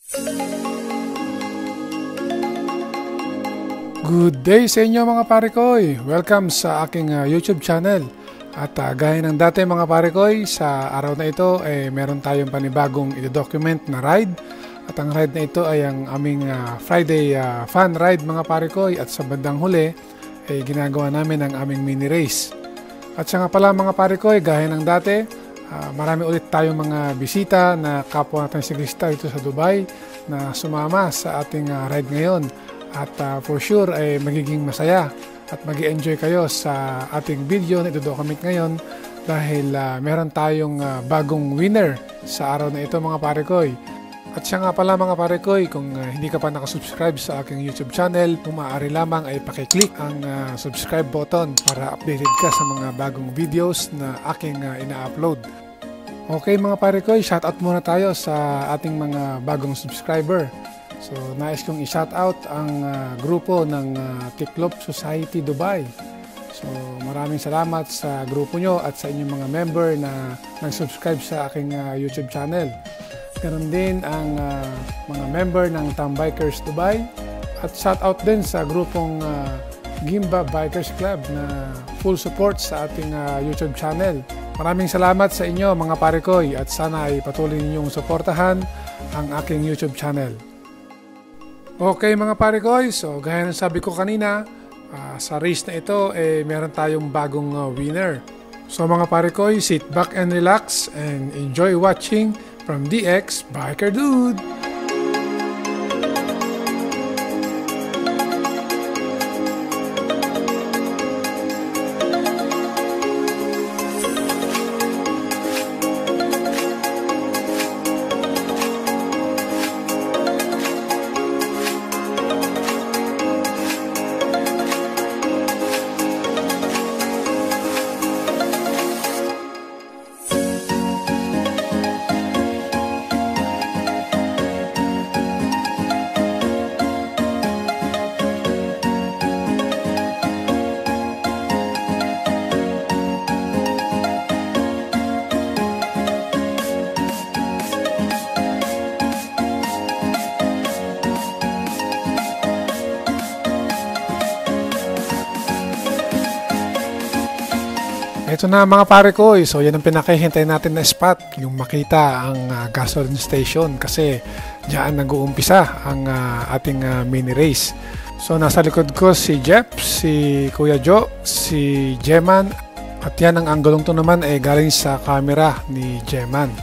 Good day sa inyo mga parekoy! Welcome sa aking YouTube channel. At gaya ng dati mga parekoy, sa araw na ito meron tayong panibagong i-document na ride. At ang ride na ito ay ang aming Friday fun ride mga parekoy. At sa bandang huli ay ginagawa namin ang aming mini race. At siya nga pala mga parekoy, gaya ng dati, marami ulit tayong mga bisita na kapwa natin siklista dito sa Dubai na sumama sa ating ride ngayon. At for sure ay magiging masaya at mag-enjoy kayo sa ating video na ito-document ngayon dahil meron tayong bagong winner sa araw na ito mga parekoy. At siya nga pala mga parekoy, kung hindi ka pa nakasubscribe sa aking YouTube channel, kung maaari lamang ay pakiclick ang subscribe button para updated ka sa mga bagong videos na aking ina-upload. Okay mga parekoy, shoutout muna tayo sa ating mga bagong subscriber. So, nais kong i-shoutout ang grupo ng Tiklop Society Dubai. So, maraming salamat sa grupo nyo at sa inyong mga member na nag-subscribe sa aking YouTube channel. Ganon din ang mga member ng Tambikers Dubai. At shoutout din sa grupong Gimba Bikers Club na full support sa ating YouTube channel. Maraming salamat sa inyo mga parekoy at sana ay patuloy ninyong suportahan ang aking YouTube channel. Okay mga parekoy, so gaya ng sabi ko kanina, sa race na ito meron tayong bagong winner. So mga parekoy, sit back and relax and enjoy watching from DX Biker Dude! Ito na mga pare ko, so yan ang pinakahintay natin na spot, yung makita ang gasoline station kasi diyan nag-uumpisa ang ating mini race. So nasa likod ko si Jeff, si Kuya Joe, si Jeman at yan ang anggulong to naman ay galing sa camera ni Jeman.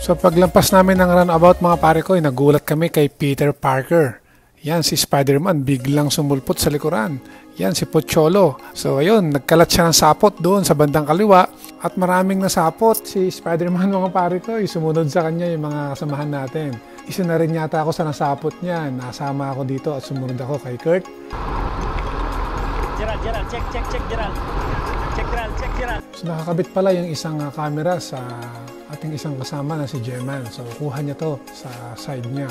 So paglampas namin ng runabout mga pare ko, nagulat kami kay Peter Parker. Yan si Spider-Man biglang sumulpot sa likuran. Yan si Pocholo. So ayun, nagkalat siya ng sapot doon sa bandang kaliwa at maraming nasapot si Spider-Man mga pare ko. Sumunod sa kanya yung mga kasamahan natin. Isa na rin yata ako sa nasapot niya. Nasama ako dito at sumunod ako kay Kurt. Gerald, check, Gerald. Gerald. So nakakabit pala yung isang camera sa ating isang kasama na si Jeman. So kuha niya to sa side niya.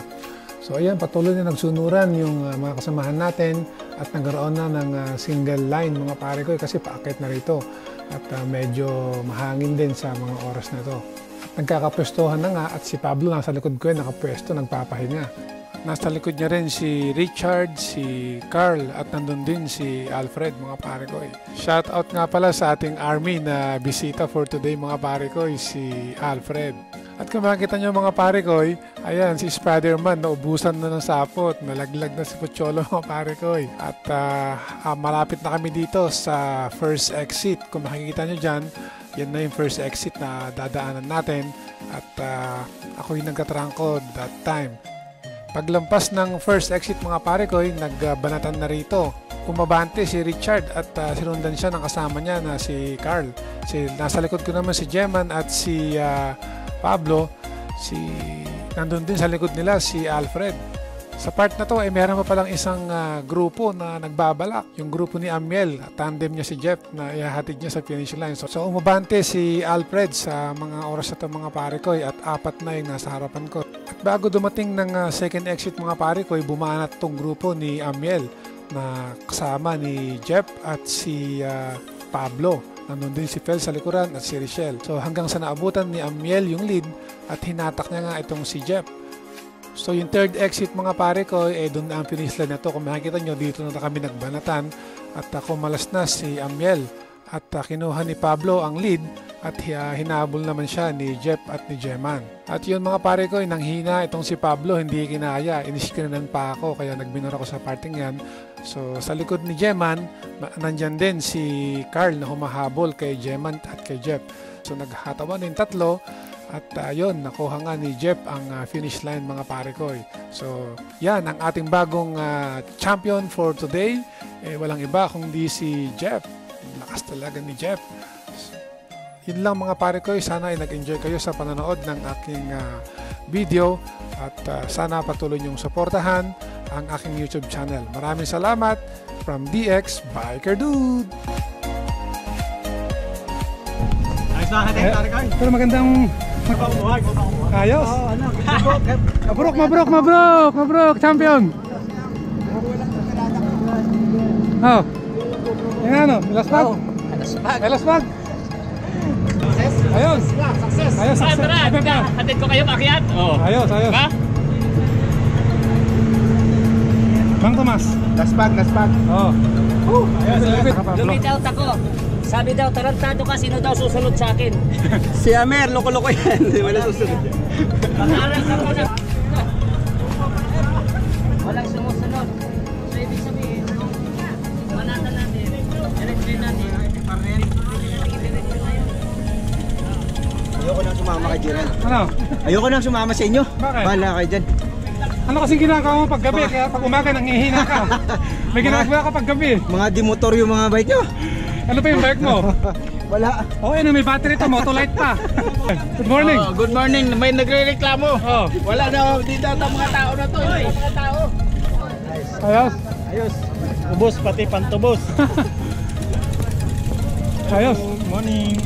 So ayan, patuloy na nagsunuran yung mga kasamahan natin at nagkaroon na ng single line mga pare ko kasi paakit na rito at medyo mahangin din sa mga oras na ito. At nagkakapwestohan na nga at si Pablo nasa likod ko nakapwesto, nagpapahinga. Nasa likod niya rin si Richard, si Carl at nandun din si Alfred mga pare ko. Shout out nga pala sa ating army na bisita for today mga pare ko, si Alfred. At kung makikita nyo mga pare ko, ayan si Spider-Man naubusan na ng sapot, nalaglag na si Pocholo mga pare ko. At malapit na kami dito sa first exit. Kung makikita nyo dyan, yan na yung first exit na dadaanan natin. At ako yung nagkatrangkod that time. Paglampas ng first exit mga pare ko, nagbanatan na rito. Kumabante si Richard at sinundan siya ng kasama niya na si Carl. Nasa likod ko naman si Jeman at si Pablo, nandun din sa likod nila si Alfred. Sa part na to ay meron pa palang isang grupo na nagbabalak. Yung grupo ni Amiel, tandem niya si Jeff na ihahatid niya sa finish line. So umabante si Alfred sa mga oras na to mga pare ko at apat na yung nasa harapan ko. At bago dumating ng second exit mga pare ko, bumanat tong grupo ni Amiel na kasama ni Jeff at si Pablo. Nandun din si Fel sa likuran at si Richelle. So hanggang sa naabutan ni Amiel yung lead at hinatak niya nga itong si Jeff. So yung third exit mga pare ko, doon na ang finish line na to. Kung makikita nyo, dito na kami nagbanatan at kumalas na si Amiel at kinuha ni Pablo ang lead at hinabol naman siya ni Jeff at ni Jeman. At yun mga pare ko, nanghina itong si Pablo, hindi kinaya, iniskrinan pa ako kaya nagminor ako sa parting yan. So sa likod ni Jeman, nandyan din si Carl na humahabol kay Jeman at kay Jeff. So naghatawan yung tatlo. At yun, nakuha nga ni Jeff ang finish line mga pare ko. So yan, ang ating bagong champion for today. Walang iba kundi si Jeff. Lakas talaga ni Jeff. Yun lang mga pare ko. Sana ay nag-enjoy kayo sa panonood ng aking video. At sana patuloy niyong suportahan ang aking YouTube channel. Maraming salamat from DX Biker Dude. Ayos na natin, pare koy. Pero magandang ayos. Mabrok, champion. Oh. Yan ano, elaspag. Elaspag. Ayos. Success. Ayos, success. Hatid ko kayo makiat. Oh. Ayos. Ha? Bang Tomas. Laspag. Oh. Ayos. Lumitaw ako. Sabi daw, tarantado ka, sino daw susunod sa akin? Si Amer, loko-loko yan. Hindi wala susunod. Pag-aral ka muna. Walang sumusunod. So, ibig sabihin, manatan natin, direct natin. Ayoko nang sumama kay Jiren. Ano? Ayoko nang sumama sa inyo. Bakit? Bahala kayo dyan. Ano kasing ginagawa mo pag gabi? Kaya pag umaga nanghihina ka. May ginagawa ka pag gabi. Mga demotor yung mga bike nyo. Ano pa yung bike mo? Wala. Oh, may battery to, Motolite pa. Good morning. Oh, good morning. May nagrereklamo. Oh. Wala daw dito ang mga tao na to. Yung mga tao. Ayos. Ayos. Ubos pati pantubos. Ayos. Good morning.